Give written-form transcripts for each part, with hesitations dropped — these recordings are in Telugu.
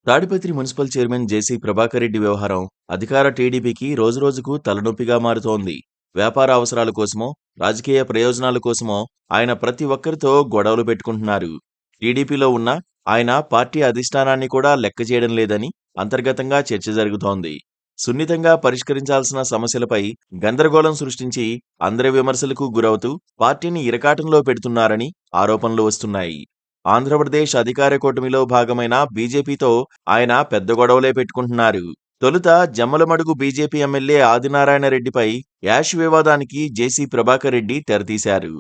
తాడిపత్రి మున్సిపల్ చైర్మన్ జేసీ ప్రభాకర్ రెడ్డి వ్యవహారం అధికార టీడీపీకి రోజురోజుకు తలనొప్పిగా మారుతోంది. వ్యాపార అవసరాల కోసమో, రాజకీయ ప్రయోజనాల కోసమో ఆయన ప్రతి ఒక్కరితో గొడవలు పెట్టుకుంటున్నారు. టీడీపీలో ఉన్న ఆయన పార్టీ అధిష్టానాన్ని కూడా లెక్క చేయడం లేదని అంతర్గతంగా చర్చ జరుగుతోంది. సున్నితంగా పరిష్కరించాల్సిన సమస్యలపై గందరగోళం సృష్టించి అందరి విమర్శలకు గురవుతూ పార్టీని ఇరకాటంలో పెడుతున్నారని ఆరోపణలు వస్తున్నాయి. ఆంధ్రప్రదేశ్ అధికార కూటమిలో భాగమైన బీజేపీతో ఆయన పెద్ద గొడవలే పెట్టుకుంటున్నారు. తొలుత జమ్మలమడుగు బీజేపీ ఎమ్మెల్యే ఆదినారాయణ రెడ్డిపై యాష్ వివాదానికి జేసీ ప్రభాకర్ రెడ్డి తెరతీశారు.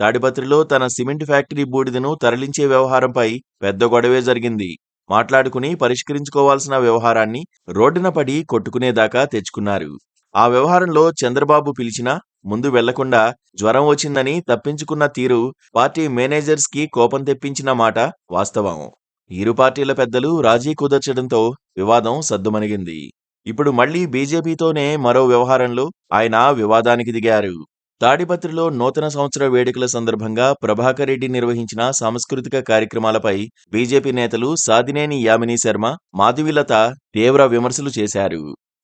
తాడిపత్రిలో తన సిమెంట్ ఫ్యాక్టరీ బూడిదను తరలించే వ్యవహారంపై పెద్ద గొడవే జరిగింది. మాట్లాడుకుని పరిష్కరించుకోవాల్సిన వ్యవహారాన్ని రోడ్డున పడి కొట్టుకునేదాకా తెచ్చుకున్నారు. ఆ వ్యవహారంలో చంద్రబాబు పిలిచినా ముందు వెళ్లకుండా జ్వరం వచ్చిందని తప్పించుకున్న తీరు పార్టీ మేనేజర్స్ కి కోపం తెప్పించిన మాట వాస్తవం. ఇరు పార్టీల పెద్దలు రాజీ కుదర్చడంతో వివాదం సద్దుమణిగింది. ఇప్పుడు మళ్లీ బీజేపీతోనే మరో వ్యవహారంలో ఆయన వివాదానికి దిగారు. తాడిపత్రిలో నూతన సంవత్సర వేడుకల సందర్భంగా ప్రభాకర్ రెడ్డి నిర్వహించిన సాంస్కృతిక కార్యక్రమాలపై బీజేపీ నేతలు సాదినేని యామినీ శర్మ, మాధవీలత తీవ్ర విమర్శలు చేశారు.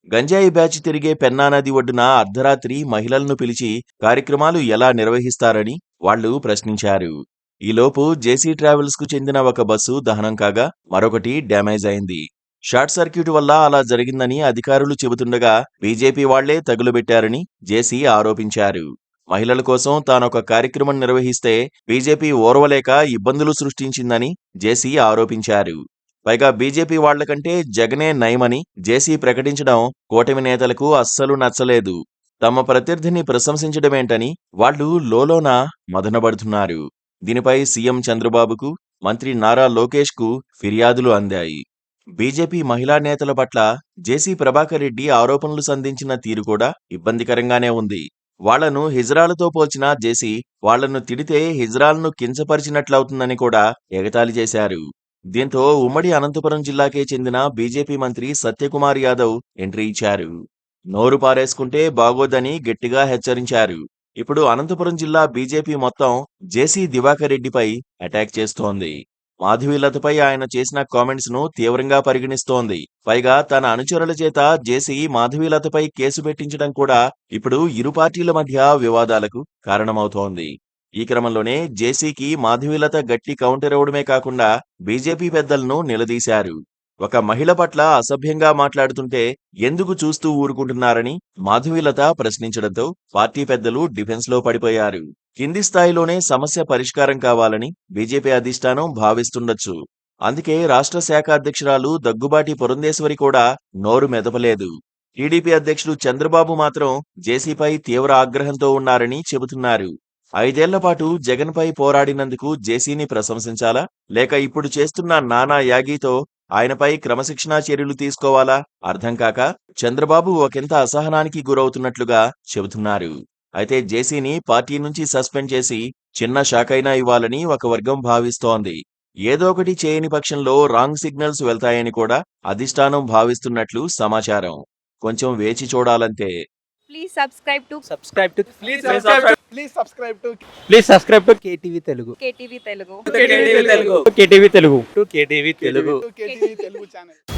గంజాయి బ్యాచ్ తిరిగే పెన్నా నది ఒడ్డున అర్ధరాత్రి మహిళలను పిలిచి కార్యక్రమాలు ఎలా నిర్వహిస్తారని వాళ్లు ప్రశ్నించారు. ఈలోపు జేసీ ట్రావెల్స్ కు చెందిన ఒక బస్సు దహనం కాగా మరొకటి డ్యామేజ్ అయింది. షార్ట్ సర్క్యూట్ వల్ల అలా జరిగిందని అధికారులు చెబుతుండగా బీజేపీ వాళ్లే తగులుబెట్టారని జేసీ ఆరోపించారు. మహిళల కోసం తానొక కార్యక్రమం నిర్వహిస్తే బీజేపీ ఓర్వలేక ఇబ్బందులు సృష్టించిందని జేసీ ఆరోపించారు. పైగా బీజేపీ వాళ్లకంటే జగనే నయమని జేసీ ప్రకటించడం కూటమి నేతలకు అస్సలు నచ్చలేదు. తమ ప్రత్యర్థిని ప్రశంసించడమేంటని వాళ్లు లోలోన మదనబడుతున్నారు. దీనిపై సీఎం చంద్రబాబుకు, మంత్రి నారా లోకేష్ కు ఫిర్యాదులు అందాయి. బీజేపీ మహిళా నేతల పట్ల జేసీ ప్రభాకర్ రెడ్డి ఆరోపణలు సంధించిన తీరు కూడా ఇబ్బందికరంగానే ఉంది. వాళ్లను హిజ్రాలతో పోల్చిన జేసీ వాళ్లను తిడితే హిజ్రాలను కించపరిచినట్లవుతుందని కూడా ఎగతాళి చేశారు. దీంతో ఉమ్మడి అనంతపురం జిల్లాకే చెందిన బీజేపీ మంత్రి సత్యకుమార్ యాదవ్ ఎంట్రీ ఇచ్చారు. నోరు పారేసుకుంటే బాగోదని గట్టిగా హెచ్చరించారు. ఇప్పుడు అనంతపురం జిల్లా బీజేపీ మొత్తం జేసీ దివాకర్ రెడ్డిపై అటాక్ చేస్తోంది. మాధవీలతపై ఆయన చేసిన కామెంట్స్ ను తీవ్రంగా పరిగణిస్తోంది. పైగా తన అనుచరుల చేత జేసీ మాధవీలతపై కేసు పెట్టించడం కూడా ఇప్పుడు ఇరు పార్టీల మధ్య వివాదాలకు కారణమవుతోంది. ఈ క్రమంలోనే జేసీకి మాధవీలత గట్టి కౌంటర్ ఇవ్వడమే కాకుండా బీజేపీ పెద్దలను నిలదీశారు. ఒక మహిళ పట్ల అసభ్యంగా మాట్లాడుతుంటే ఎందుకు చూస్తూ ఊరుకుంటున్నారని మాధవీలత ప్రశ్నించడంతో పార్టీ పెద్దలు డిఫెన్స్ లో పడిపోయారు. కింది స్థాయిలోనే సమస్య పరిష్కారం కావాలని బీజేపీ అధిష్టానం భావిస్తుండొచ్చు. అందుకే రాష్ట్ర శాఖ అధ్యక్షురాలు దగ్గుబాటి పురంధేశ్వరి కూడా నోరు మెదపలేదు. టీడీపీ అధ్యక్షుడు చంద్రబాబు మాత్రం జేసీపై తీవ్ర ఆగ్రహంతో ఉన్నారని చెబుతున్నారు. 5 ఏళ్ల పాటు జగన్పై పోరాడినందుకు జేసీని ప్రశంసించాలా, లేక ఇప్పుడు చేస్తున్న నానా యాగీతో ఆయనపై క్రమశిక్షణా చర్యలు తీసుకోవాలా అర్థం కాక చంద్రబాబు ఒకంత అసహనానికి గురవుతున్నట్లుగా చెబుతున్నారు. అయితే జేసీని పార్టీ నుంచి సస్పెండ్ చేసి చిన్న షాకైనా ఇవ్వాలని ఒక వర్గం భావిస్తోంది. ఏదో ఒకటి చేయని పక్షంలో రాంగ్ సిగ్నల్స్ వెళ్తాయని కూడా అధిష్టానం భావిస్తున్నట్లు సమాచారం. కొంచెం వేచి చూడాలంతే. Please subscribe to KTV Telugu. KTV Telugu. KTV Telugu. KTV Telugu channel.